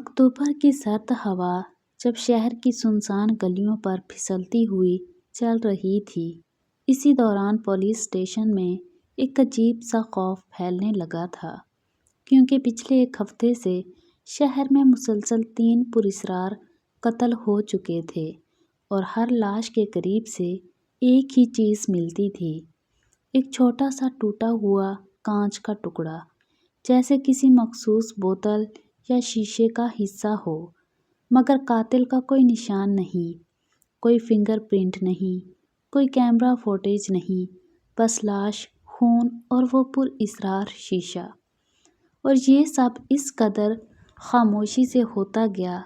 اکتوبر کی سرد ہوا جب شہر کی سنسان گلیوں پر پھسلتی ہوئی چل رہی تھی، اسی دوران پولیس اسٹیشن میں ایک عجیب سا خوف پھیلنے لگا تھا، کیونکہ پچھلے ایک ہفتے سے شہر میں مسلسل 3 پراسرار قتل ہو چکے تھے اور ہر لاش کے قریب سے ایک ہی چیز ملتی تھی، ایک چھوٹا سا ٹوٹا ہوا کانچ کا ٹکڑا، جیسے کسی مخصوص بوتل یا شیشے کا حصہ ہو، مگر قاتل کا کوئی نشان نہیں، کوئی فنگر پرنٹ نہیں، کوئی کیمرہ فوٹیج نہیں، بس لاش، خون اور وہ پراسرار شیشہ۔ اور یہ سب اس قدر خاموشی سے ہوتا گیا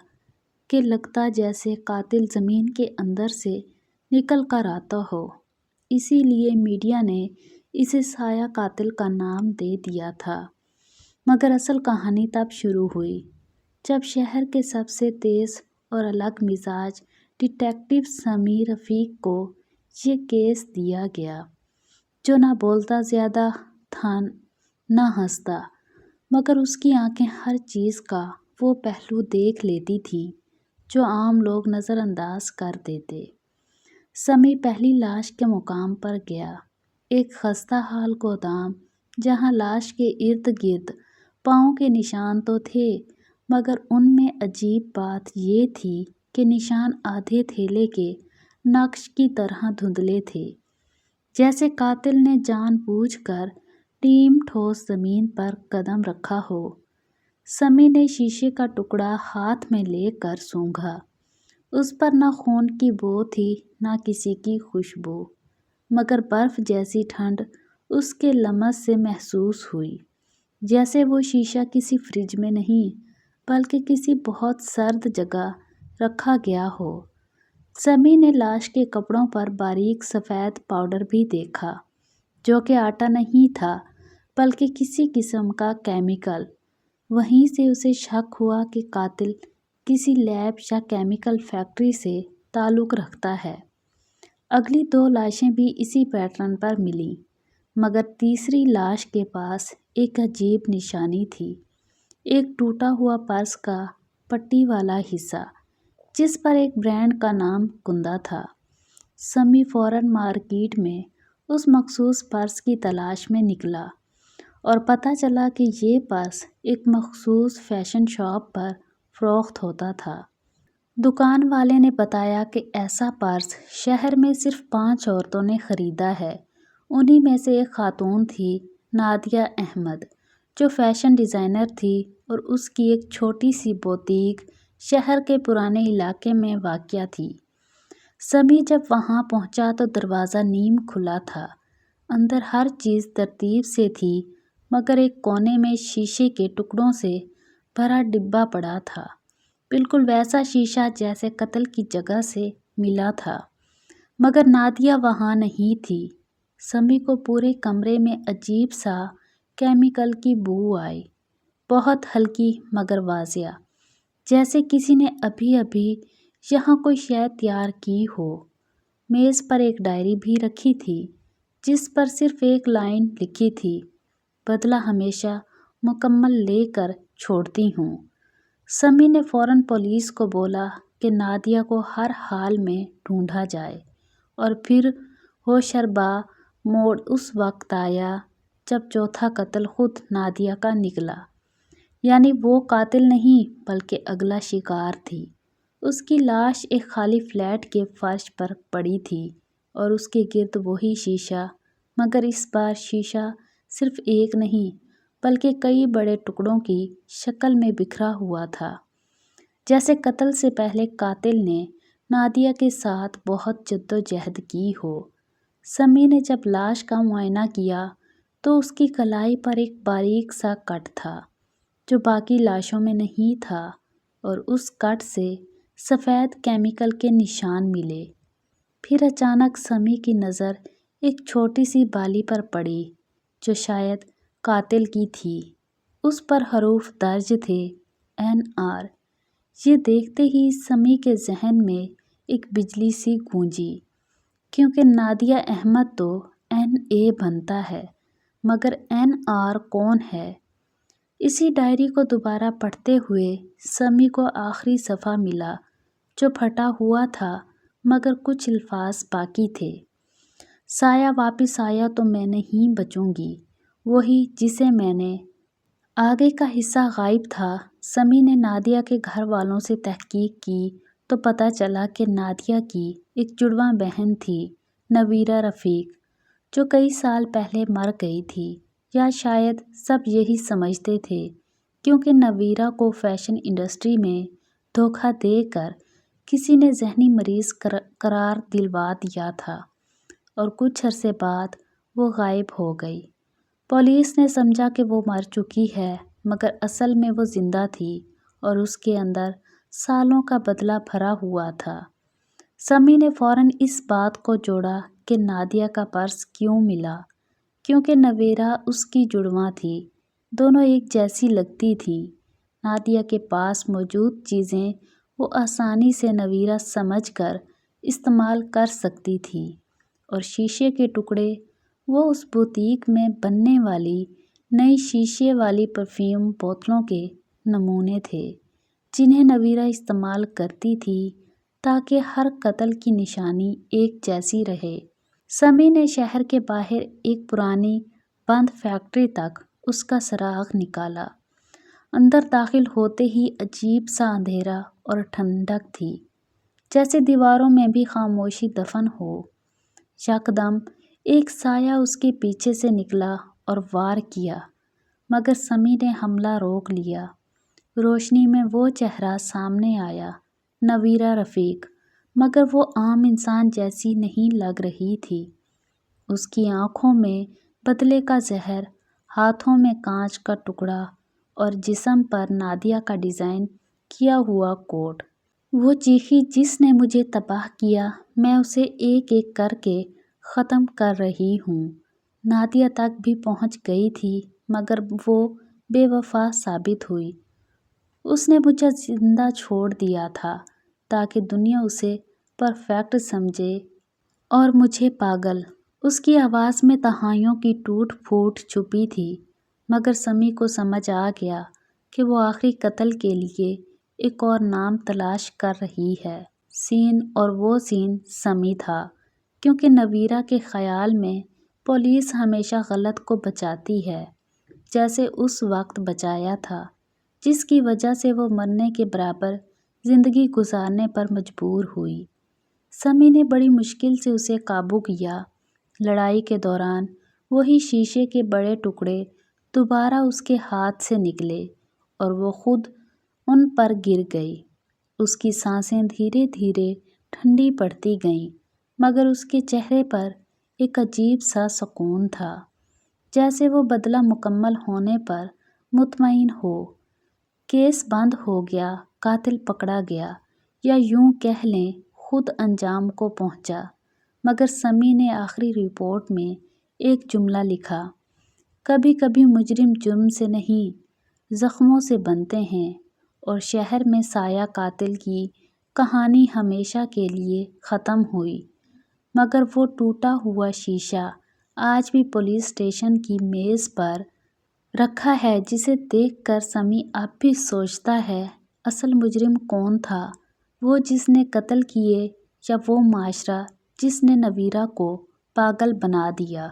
کہ لگتا جیسے قاتل زمین کے اندر سے نکل کر آتا ہو۔ اسی لیے میڈیا نے اسے سایہ قاتل کا نام دے دیا تھا۔ مگر اصل کہانی تب شروع ہوئی جب شہر کے سب سے تیز اور الگ مزاج ڈیٹیکٹیو سمیع رفیق کو یہ کیس دیا گیا، جو نہ بولتا زیادہ تھا نہ ہنستا، مگر اس کی آنکھیں ہر چیز کا وہ پہلو دیکھ لیتی تھیں جو عام لوگ نظر انداز کر دیتے۔ سمیع پہلی لاش کے مقام پر گیا، ایک خستہ حال گودام جہاں لاش کے ارد گرد پاؤں کے نشان تو تھے، مگر ان میں عجیب بات یہ تھی کہ نشان آدھے تھیلے کے نقش کی طرح دھندلے تھے، جیسے قاتل نے جان بوجھ کر نیم ٹھوس زمین پر قدم رکھا ہو۔ سمیع نے شیشے کا ٹکڑا ہاتھ میں لے کر سونگھا، اس پر نہ خون کی بو تھی نہ کسی کی خوشبو، مگر برف جیسی ٹھنڈ اس کے لمس سے محسوس ہوئی، جیسے وہ شیشہ کسی فریج میں نہیں بلکہ کسی بہت سرد جگہ رکھا گیا ہو۔ سمیع نے لاش کے کپڑوں پر باریک سفید پاؤڈر بھی دیکھا، جو کہ آٹا نہیں تھا بلکہ کسی قسم کا کیمیکل۔ وہیں سے اسے شک ہوا کہ قاتل کسی لیب یا کیمیکل فیکٹری سے تعلق رکھتا ہے۔ اگلی 2 لاشیں بھی اسی پیٹرن پر ملیں، مگر تیسری لاش کے پاس ایک عجیب نشانی تھی، ایک ٹوٹا ہوا پرس کا پٹی والا حصہ، جس پر ایک برانڈ کا نام کندہ تھا۔ سمیع فوراً مارکیٹ میں اس مخصوص پرس کی تلاش میں نکلا اور پتہ چلا کہ یہ پرس ایک مخصوص فیشن شاپ پر فروخت ہوتا تھا۔ دکان والے نے بتایا کہ ایسا پرس شہر میں صرف 5 عورتوں نے خریدا ہے۔ انہی میں سے ایک خاتون تھی نادیہ احمد، جو فیشن ڈیزائنر تھی اور اس کی ایک چھوٹی سی بوتیک شہر کے پرانے علاقے میں واقع تھی۔ سمیع جب وہاں پہنچا تو دروازہ نیم کھلا تھا، اندر ہر چیز ترتیب سے تھی، مگر ایک کونے میں شیشے کے ٹکڑوں سے بھرا ڈبہ پڑا تھا، بالکل ویسا شیشہ جیسے قتل کی جگہ سے ملا تھا، مگر نادیہ وہاں نہیں تھی۔ سمیع کو پورے کمرے میں عجیب سا کیمیکل کی بو آئی، بہت ہلکی مگر واضح، جیسے کسی نے ابھی ابھی یہاں کوئی شے تیار کی ہو۔ میز پر ایک ڈائری بھی رکھی تھی، جس پر صرف ایک لائن لکھی تھی، بدلہ ہمیشہ مکمل لے کر چھوڑتی ہوں۔ سمیع نے فوراً پولیس کو بولا کہ نادیہ کو ہر حال میں ڈھونڈا جائے، اور پھر ہوشربا موڑ اس وقت آیا جب چوتھا قتل خود نادیہ کا نکلا، یعنی وہ قاتل نہیں بلکہ اگلا شکار تھی۔ اس کی لاش ایک خالی فلیٹ کے فرش پر پڑی تھی اور اس کے گرد وہی شیشہ، مگر اس بار شیشہ صرف ایک نہیں بلکہ کئی بڑے ٹکڑوں کی شکل میں بکھرا ہوا تھا، جیسے قتل سے پہلے قاتل نے نادیہ کے ساتھ بہت جدوجہد کی ہو۔ سمیع نے جب لاش کا معائنہ کیا تو اس کی کلائی پر ایک باریک سا کٹ تھا، جو باقی لاشوں میں نہیں تھا، اور اس کٹ سے سفید کیمیکل کے نشان ملے۔ پھر اچانک سمیع کی نظر ایک چھوٹی سی بالی پر پڑی، جو شاید قاتل کی تھی۔ اس پر حروف درج تھے NR۔ یہ دیکھتے ہی سمیع کے ذہن میں ایک بجلی سی گونجی، کیونکہ نادیہ احمد تو NA بنتا ہے، مگر NR کون ہے؟ اسی ڈائری کو دوبارہ پڑھتے ہوئے سمی کو آخری صفحہ ملا جو پھٹا ہوا تھا مگر کچھ الفاظ باقی تھے۔ سایہ واپس آیا تو میں نہیں بچوں گی، وہی جسے میں نے۔ آگے کا حصہ غائب تھا۔ سمی نے نادیہ کے گھر والوں سے تحقیق کی تو پتہ چلا کہ نادیہ کی ایک جڑواں بہن تھی، نویرہ رفیق، جو کئی سال پہلے مر گئی تھی، یا شاید سب یہی سمجھتے تھے کیونکہ نویرہ کو فیشن انڈسٹری میں دھوکہ دے کر کسی نے ذہنی مریض قرار دلوا دیا تھا اور کچھ عرصے بعد وہ غائب ہو گئی۔ پولیس نے سمجھا کہ وہ مر چکی ہے مگر اصل میں وہ زندہ تھی اور اس کے اندر سالوں کا بدلہ بھرا ہوا تھا۔ سمی نے فوراً اس بات کو جوڑا کہ نادیہ کا پرس کیوں ملا، کیونکہ نویرہ اس کی جڑواں تھی، دونوں ایک جیسی لگتی تھیں۔ نادیہ کے پاس موجود چیزیں وہ آسانی سے نویرہ سمجھ کر استعمال کر سکتی تھی، اور شیشے کے ٹکڑے وہ اس بوتیک میں بننے والی نئی شیشے والی پرفیوم بوتلوں کے نمونے تھے جنہیں نویرہ استعمال کرتی تھی تاکہ ہر قتل کی نشانی ایک جیسی رہے۔ سمی نے شہر کے باہر ایک پرانی بند فیکٹری تک اس کا سراغ نکالا۔ اندر داخل ہوتے ہی عجیب سا اندھیرا اور ٹھنڈک تھی، جیسے دیواروں میں بھی خاموشی دفن ہو۔ یکدم ایک سایہ اس کے پیچھے سے نکلا اور وار کیا، مگر سمی نے حملہ روک لیا۔ روشنی میں وہ چہرہ سامنے آیا، نویرہ رفیق، مگر وہ عام انسان جیسی نہیں لگ رہی تھی۔ اس کی آنکھوں میں بدلے کا زہر، ہاتھوں میں کانچ کا ٹکڑا اور جسم پر نادیہ کا ڈیزائن کیا ہوا کوٹ۔ وہ چیخی، جس نے مجھے تباہ کیا میں اسے ایک ایک کر کے ختم کر رہی ہوں۔ نادیہ تک بھی پہنچ گئی تھی مگر وہ بے وفا ثابت ہوئی۔ اس نے مجھے زندہ چھوڑ دیا تھا تاکہ دنیا اسے پرفیکٹ سمجھے اور مجھے پاگل۔ اس کی آواز میں تہائیوں کی ٹوٹ پھوٹ چھپی تھی، مگر سمی کو سمجھ آ گیا کہ وہ آخری قتل کے لیے ایک اور نام تلاش کر رہی ہے۔ سین، اور وہ سین سمی تھا، کیونکہ نویرہ کے خیال میں پولیس ہمیشہ غلط کو بچاتی ہے، جیسے اس وقت بچایا تھا، جس کی وجہ سے وہ مرنے کے برابر زندگی گزارنے پر مجبور ہوئی۔ سمی نے بڑی مشکل سے اسے قابو کیا۔ لڑائی کے دوران وہی شیشے کے بڑے ٹکڑے دوبارہ اس کے ہاتھ سے نکلے اور وہ خود ان پر گر گئی۔ اس کی سانسیں دھیرے دھیرے ٹھنڈی پڑتی گئیں، مگر اس کے چہرے پر ایک عجیب سا سکون تھا، جیسے وہ بدلہ مکمل ہونے پر مطمئن ہو۔ کیس بند ہو گیا، قاتل پکڑا گیا، یا یوں کہہ لیں خود انجام کو پہنچا، مگر سمی نے آخری رپورٹ میں ایک جملہ لکھا: کبھی کبھی مجرم جرم سے نہیں، زخموں سے بنتے ہیں، اور شہر میں سایہ قاتل کی کہانی ہمیشہ کے لیے ختم ہوئی، مگر وہ ٹوٹا ہوا شیشہ آج بھی پولیس اسٹیشن کی میز پر رکھا ہے، جسے دیکھ کر سمی اب بھی سوچتا ہے اصل مجرم کون تھا، وہ جس نے قتل کیے یا وہ معاشرہ جس نے نویرہ کو پاگل بنا دیا۔